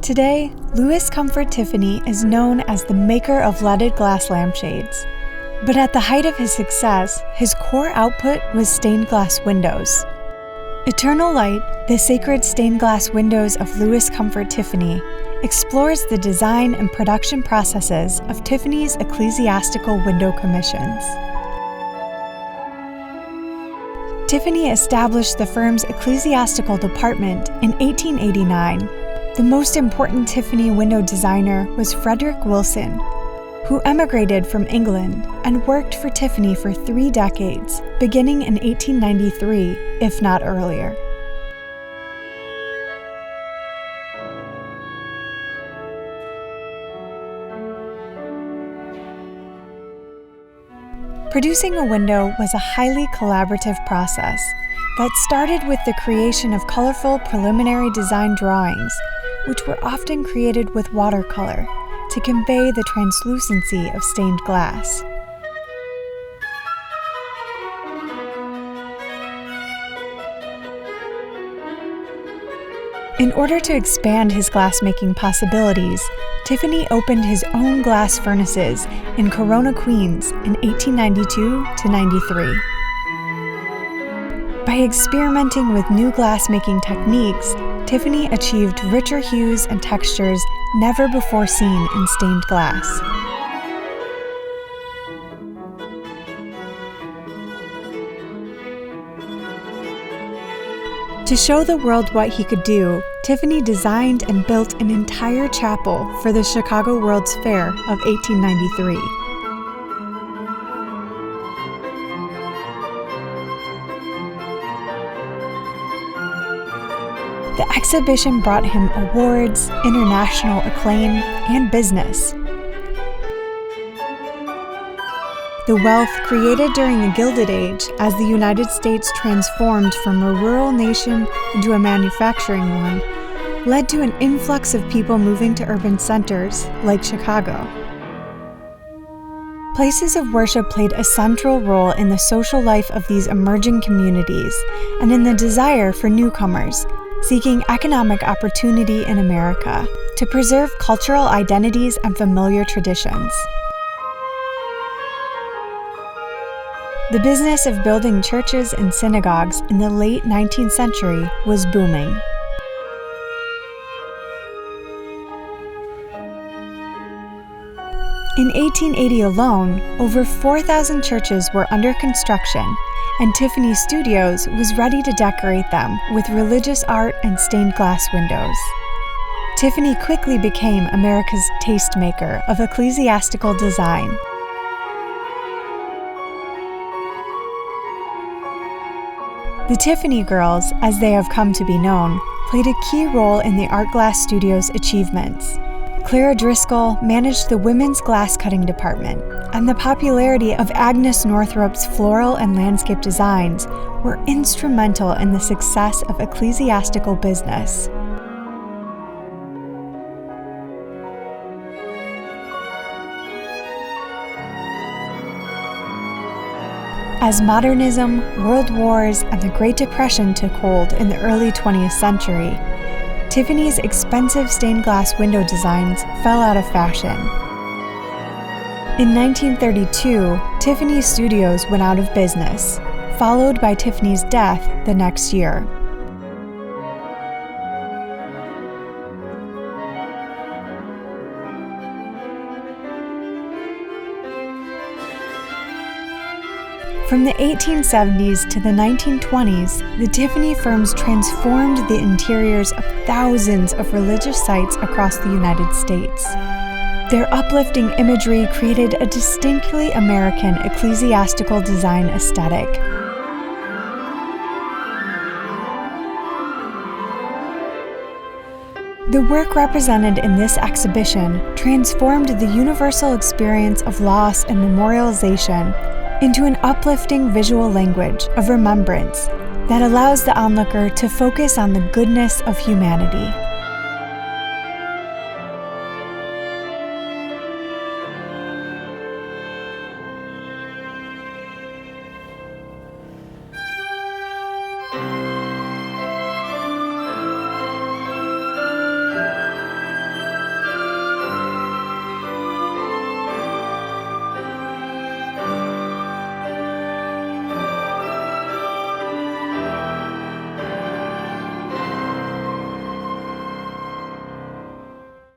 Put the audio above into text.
Today, Louis Comfort Tiffany is known as the maker of leaded glass lampshades. But at the height of his success, his core output was stained glass windows. Eternal Light, the sacred stained glass windows of Louis Comfort Tiffany, explores the design and production processes of Tiffany's ecclesiastical window commissions. Tiffany established the firm's ecclesiastical department in 1889. The most important Tiffany window designer was Frederick Wilson, who emigrated from England and worked for Tiffany for 3 decades, beginning in 1893, if not earlier. Producing a window was a highly collaborative process that started with the creation of colorful preliminary design drawings, which were often created with watercolor to convey the translucency of stained glass. In order to expand his glassmaking possibilities, Tiffany opened his own glass furnaces in Corona, Queens in 1892 to 93. By experimenting with new glassmaking techniques, Tiffany achieved richer hues and textures never before seen in stained glass. To show the world what he could do, Tiffany designed and built an entire chapel for the Chicago World's Fair of 1893. The exhibition brought him awards, international acclaim, and business. The wealth created during the Gilded Age, as the United States transformed from a rural nation into a manufacturing one, led to an influx of people moving to urban centers like Chicago. Places of worship played a central role in the social life of these emerging communities and in the desire for newcomers seeking economic opportunity in America to preserve cultural identities and familiar traditions. The business of building churches and synagogues in the late 19th century was booming. In 1880 alone, over 4,000 churches were under construction, and Tiffany Studios was ready to decorate them with religious art and stained glass windows. Tiffany quickly became America's tastemaker of ecclesiastical design. The Tiffany Girls, as they have come to be known, played a key role in the Art Glass Studio's achievements. Clara Driscoll managed the women's glass cutting department, and the popularity of Agnes Northrop's floral and landscape designs were instrumental in the success of ecclesiastical business. As modernism, world wars, and the Great Depression took hold in the early 20th century, Tiffany's expensive stained glass window designs fell out of fashion. In 1932, Tiffany Studios went out of business, followed by Tiffany's death the next year. From the 1870s to the 1920s, the Tiffany firms transformed the interiors of thousands of religious sites across the United States. Their uplifting imagery created a distinctly American ecclesiastical design aesthetic. The work represented in this exhibition transformed the universal experience of loss and memorialization into an uplifting visual language of remembrance that allows the onlooker to focus on the goodness of humanity.